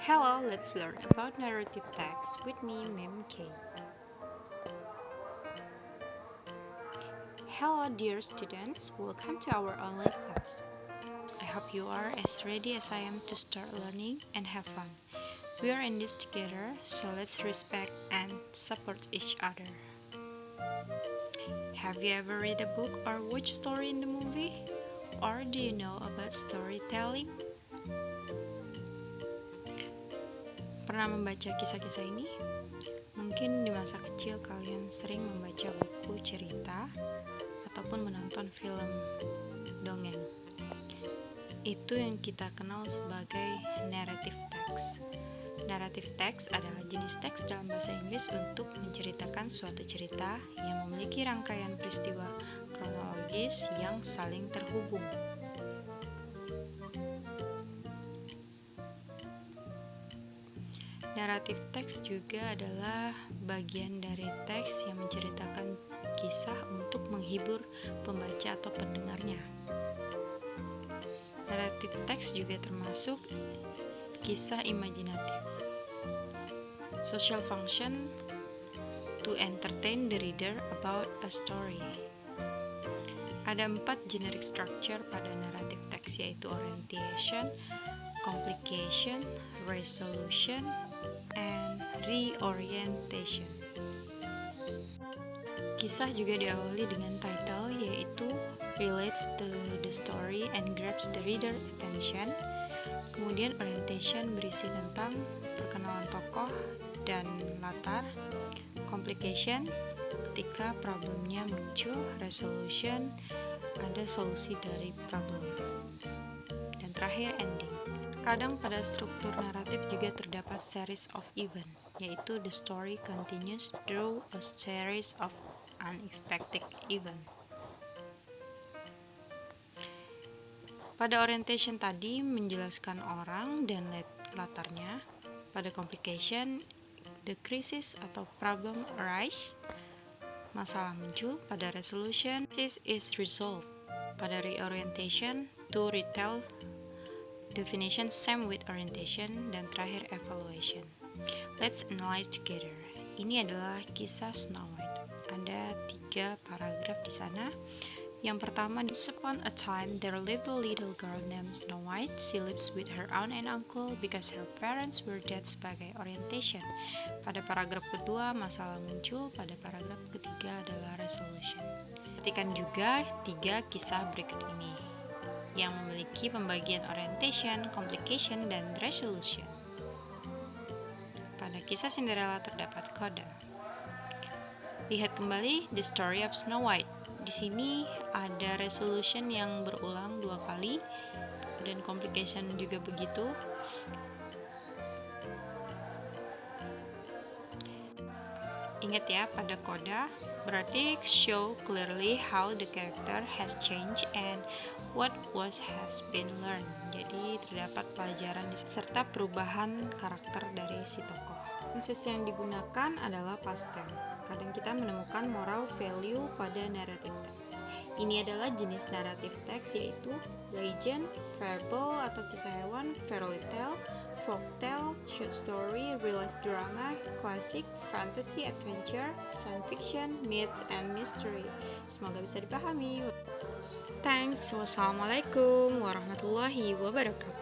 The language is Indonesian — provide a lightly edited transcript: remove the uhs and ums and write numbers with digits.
Hello, let's learn about narrative text with me, Mem K. Hello, dear students, welcome to our online class. I hope you are as ready as I am to start learning and have fun. We are in this together, so let's respect and support each other. Have you ever read a book or watched a story in the movie? Or do you know about storytelling? Pernah membaca kisah-kisah ini? Mungkin di masa kecil kalian sering membaca buku cerita ataupun menonton film dongeng. Itu yang kita kenal sebagai narrative text. Narrative text adalah jenis teks dalam bahasa Inggris untuk menceritakan suatu cerita yang memiliki rangkaian peristiwa kronologis yang saling terhubung. Narrative text juga adalah bagian dari teks yang menceritakan kisah untuk menghibur pembaca atau pendengarnya. Narrative text juga termasuk kisah imajinatif. Social function to entertain the reader about a story. Ada 4 generic structure pada narrative text, yaitu orientation, complication, resolution, and reorientation. Kisah juga diawali dengan title, yaitu relates to the story and grabs the reader attention. Kemudian orientation berisi tentang perkenalan tokoh dan latar. Complication ketika problemnya muncul. Resolution ada solusi dari problem. Dan terakhir ending. Kadang pada struktur naratif juga terdapat series of event, yaitu the story continues through a series of unexpected event. Pada orientation tadi menjelaskan orang dan latarnya. Pada complication, the crisis atau problem arise, masalah muncul. Pada resolution, crisis is resolved. Pada reorientation, to retell definition, same with orientation. Dan terakhir evaluation. Let's analyze together. Ini adalah kisah Snow White. Ada 3 paragraf di sana. Yang pertama, once upon a time there lived a little girl named Snow White. She lives with her aunt and uncle because her parents were dead, sebagai orientation. Pada paragraf kedua, masalah muncul. Pada paragraf ketiga adalah resolution. Perhatikan juga 3 kisah berikut ini yang memiliki pembagian orientation, complication, dan resolution. Pada kisah Cinderella terdapat coda. Lihat kembali The Story of Snow White. Di sini ada resolution yang berulang 2 kali, dan complication juga begitu. Ingat ya, pada coda berarti show clearly how the character has changed and what has been learned. Jadi terdapat pelajaran serta perubahan karakter dari si tokoh. Tenses yang digunakan adalah past tense. Kadang kita menemukan moral value pada narrative text. Ini adalah jenis narrative text, yaitu legend, fable atau kisah hewan, fairy tale, folktale, short story, real life drama, classic, fantasy, adventure, science fiction, myths, and mystery. Semoga bisa dipahami. Thanks. Wassalamualaikum warahmatullahi wabarakatuh.